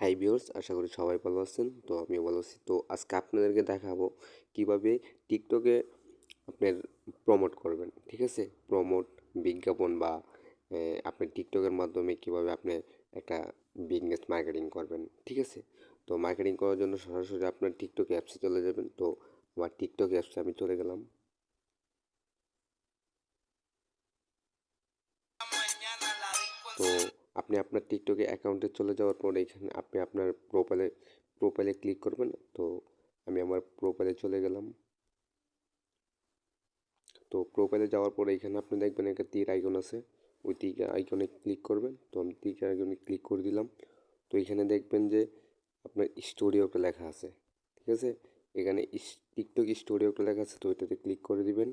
Hi viewers, আশা করি সবাই ভালো আছেন। তো আমিও ভালো আছি। তো আজকে আপনাদেরকে দেখাবো কিভাবে টিকটকে আপনার প্রমোট করবেন। ঠিক আছে, প্রমোট বিজ্ঞাপন বা আপনি টিকটকের মাধ্যমে কিভাবে আপনি একটা বিজনেস মার্কেটিং করবেন। ঠিক আছে, তো মার্কেটিং করার জন্য সরাসরি আপনার টিকটক অ্যাপসে চলে যাবেন। তো আমার টিকটক অ্যাপসে আমি চলে গেলাম। তো আপনি আপনার টিকটকে অ্যাকাউন্টে চলে যাওয়ার পর এখানে আপনি আপনার প্রোফাইলে ক্লিক করবেন। তো আমি আমার প্রোফাইলে চলে গেলাম। তো প্রোফাইলে যাওয়ার পরে এখানে আপনি দেখবেন একটা তীর আইকন আছে, ওই তীর আইকনে ক্লিক করবেন। তো আমি তীর আইকনে ক্লিক করে দিলাম। তো এখানে দেখবেন যে আপনার স্টোরিও একটা লেখা আছে। ঠিক আছে, এখানে টিকটক স্টোরিও একটা লেখা আছে, তো ওইটাতে ক্লিক করে দিবেন।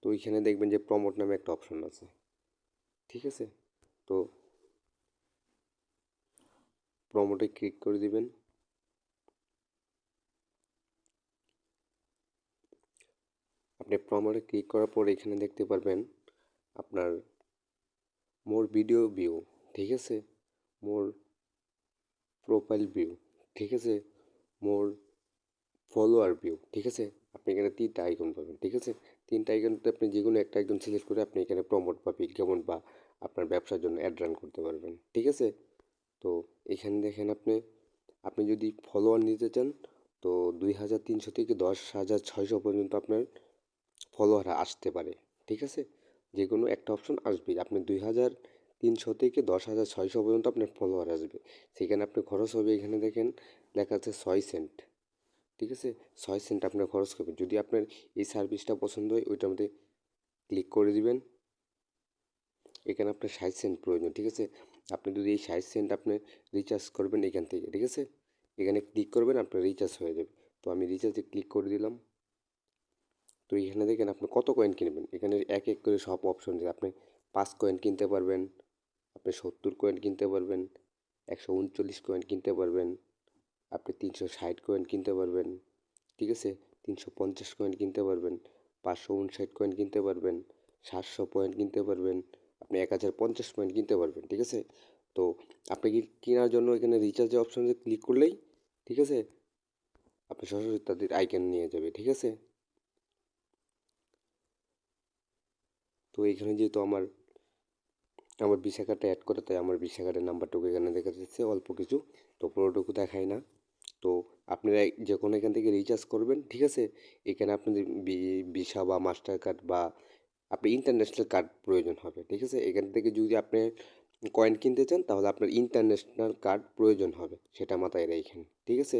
তো এখানে দেখবেন যে প্রমোট নামে একটা অপশন আছে। ঠিক আছে, তো প্রমোটে ক্লিক করে দিবেন। আপনি প্রমোটে ক্লিক করার পর এখানে দেখতে পারবেন আপনার মোর ভিডিও ভিউ। ঠিক আছে, মোর প্রোফাইল ভিউ। ঠিক আছে, মোর ফলোয়ার ভিউ। ঠিক আছে, আপনি এখানে তিনটা আইকন পাবেন। ঠিক আছে, তিনটা আইকনতে আপনি যে কোনো একটা আইকন সিলেক্ট করে আপনি এখানে প্রমোট বা বিজ্ঞাপন বা আপনার ব্যবসার জন্য অ্যাড রান করতে পারবেন। ঠিক আছে, তো এখানে দেখেন আপনি আপনি যদি ফলোয়ার নিতে চান তো 2300 থেকে 10,600 পর্যন্ত আপনার ফলোয়ার আসতে পারে। ঠিক আছে, যে কোনো একটা অপশন আসবে। আপনি 2300 থেকে 10,600 পর্যন্ত আপনার ফলোয়ার আসবে। সেখানে আপনি খরচ হবে, এখানে দেখেন লেখা আছে 6 সেন্ট। ঠিক আছে, 6 সেন্ট আপনার খরচ হবে। যদি আপনার এই সার্ভিসটা পছন্দ হয় ওইটার মধ্যে ক্লিক করে দিবেন। এখানে আপনার 60 সেন্ট প্রয়োজন। ঠিক আছে, আপনি যদি এই 60 সেন্ট আপনি রিচার্জ করবেন এখান থেকে। ঠিক আছে, এখানে ক্লিক করবেন, আপনার রিচার্জ হয়ে যাবে। তো আমি রিচার্জে ক্লিক করে দিলাম। তো এখানে দেখেন আপনি কত কয়েন কিনবেন, এখানে এক এক করে সব অপশন দিয়ে আপনি 5 কয়েন কিনতে পারবেন, আপনি 70 কয়েন কিনতে পারবেন, 139 কয়েন কিনতে পারবেন, আপনি 360 কয়েন কিনতে পারবেন। ঠিক আছে, 350 কয়েন কিনতে পারবেন, 559 কয়েন কিনতে পারবেন, 700 পয়েন্ট কিনতে পারবেন, আপনি 1050 পয়েন্ট কিনতে পারবেন। ঠিক আছে, তো আপনি কি কেনার জন্য এখানে রিচার্জের অপশানে ক্লিক করলেই ঠিক আছে আপনি সরাসরি তাদের আইকন নিয়ে যাবে। ঠিক আছে, তো এইখানে যেহেতু আমার আমার ভিসা কার্ডটা অ্যাড করে, তাই আমার ভিসা কার্ডের নাম্বারটুকু এখানে দেখা যাচ্ছে অল্প কিছু, তো পুরোটুকু দেখায় না। তো আপনারা যে কোনো এখান থেকে রিচার্জ করবেন। ঠিক আছে, এখানে আপনাদের ভিসা বা মাস্টার কার্ড বা আপনি ইন্টারন্যাশনাল কার্ড প্রয়োজন হবে। ঠিক আছে, এখান থেকে যদি আপনি কয়েন কিনতে চান তাহলে আপনার ইন্টারন্যাশনাল কার্ড প্রয়োজন হবে, সেটা মাথায় রাখেন। ঠিক আছে,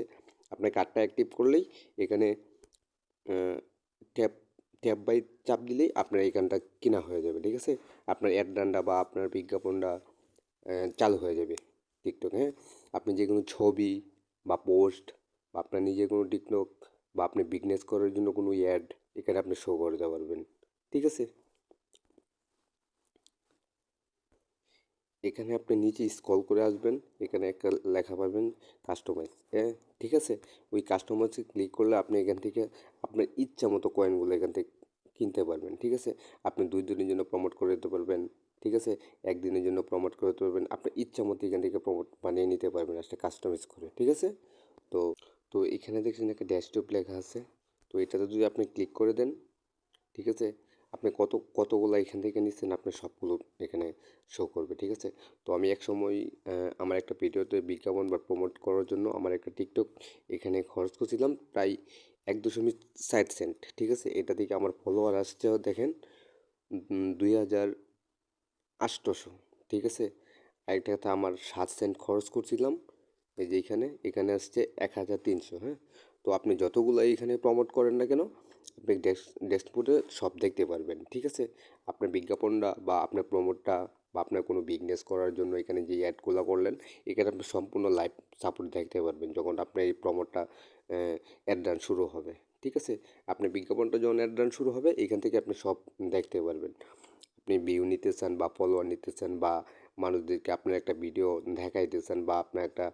আপনার কার্ডটা অ্যাক্টিভ করলেই এখানে ট্যাপ ট্যাপ বাই চাপ দিলেই আপনার এখানটা কেনা হয়ে যাবে। ঠিক আছে, আপনার অ্যাড ডান্ডা বা আপনার বিজ্ঞাপনটা চালু হয়ে যাবে টিকটকে। হ্যাঁ, আপনি যে কোনো ছবি বা পোস্ট বা আপনার নিজের কোনো টিকটক বা আপনি বিজনেস করার জন্য কোনো অ্যাড এখানে আপনি শো করতে পারবেন। ঠিক আছে, এখানে আপনি নিচে স্ক্রল করে আসবেন, এখানে একটা লেখা পাবেন কাস্টমাইজ। হ্যাঁ, ঠিক আছে, ওই কাস্টমাইজে ক্লিক করলে আপনি এখান থেকে আপনার ইচ্ছা মতো কয়েনগুলো এখান থেকে কিনতে পারবেন। ঠিক আছে, আপনি 2 দিনের জন্য প্রমোট করে দিতে পারবেন। ঠিক আছে, একদিনের জন্য প্রমোট করে দিতে পারবেন। আপনার ইচ্ছা মতো এখান থেকে প্রমোট বানিয়ে নিতে পারবেন একটা কাস্টমাইজ করে। ঠিক আছে, তো তো এখানে দেখছেন একটা ড্যাশটপ লেখা আছে, তো এটাতে যদি আপনি ক্লিক করে দেন, ঠিক আছে, আপনি কতগুলো এখান থেকে নিচ্ছেন আপনার সবগুলো এখানে শো করবে। ঠিক আছে, তো আমি এক সময় আমার একটা ভিডিওতে বিজ্ঞাপন বা প্রমোট করার জন্য আমার একটা টিকটক এখানে খরচ করছিলাম প্রায় 1.60 সেন্ট। ঠিক আছে, এটা থেকে আমার ফলোয়ার আসছে দেখেন 2,800। ঠিক আছে, আরেকটা কথা, আমার 7 সেন্ট খরচ করছিলাম, এই যে এখানে আসছে 1,300। হ্যাঁ, তো আপনি যতগুলো এইখানে প্রমোট করেন না কেন আপনি ড্যাশবোর্ডে সব দেখতে পারবেন। ঠিক আছে, আপনার বিজ্ঞাপনটা বা আপনার প্রমোটটা বা আপনার কোনো বিজনেস করার জন্য এখানে যে অ্যাডগুলো করলেন এখানে আপনি সম্পূর্ণ লাইভ সাপোর্ট দেখতে পারবেন যখন আপনার এই প্রমোটটা অ্যাড রান শুরু হবে। ঠিক আছে, আপনার বিজ্ঞাপনটা যখন অ্যাড রান শুরু হবে এখান থেকে আপনি সব দেখতে পারবেন। আপনি ভিউ নিতে চান বা ফলোয়ার নিতে চান বা মানুষদেরকে আপনার একটা ভিডিও দেখাইতে চান বা আপনার একটা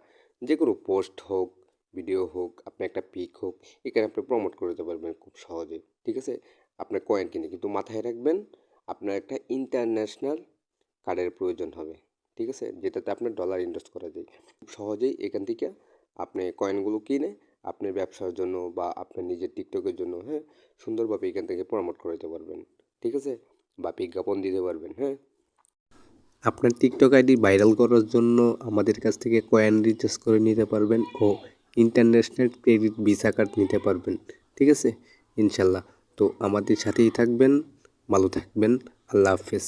যে কোনো পোস্ট হোক, ভিডিও হোক, আপনার একটা পিক হোক, এখানে আপনি প্রমোট করে দিতে পারবেন খুব সহজে। ঠিক আছে, আপনার কয়েন কিনে, কিন্তু মাথায় রাখবেন আপনার একটা ইন্টারন্যাশনাল কার্ডের প্রয়োজন হবে। ঠিক আছে, যেটাতে আপনার ডলার ইনভেস্ট করা যায়। সহজেই এখান থেকে আপনি কয়েনগুলো কিনে আপনার ব্যবসার জন্য বা আপনার নিজের টিকটকের জন্য, হ্যাঁ, সুন্দরভাবে এখান থেকে প্রমোট করাতে পারবেন, ঠিক আছে, বা বিজ্ঞাপন দিতে পারবেন। হ্যাঁ, আপনার টিকটক আইডি ভাইরাল করার জন্য আমাদের কাছ থেকে কয়েন রিচার্জ করে নিতে পারবেন ও ইন্টারন্যাশনাল ক্রেডিট ভিসা কার্ড নিতে পারবেন, ঠিক আছে, ইনশাল্লাহ। তো আমাদের সাথেই থাকবেন, ভালো থাকবেন, আল্লাহ হাফেজ।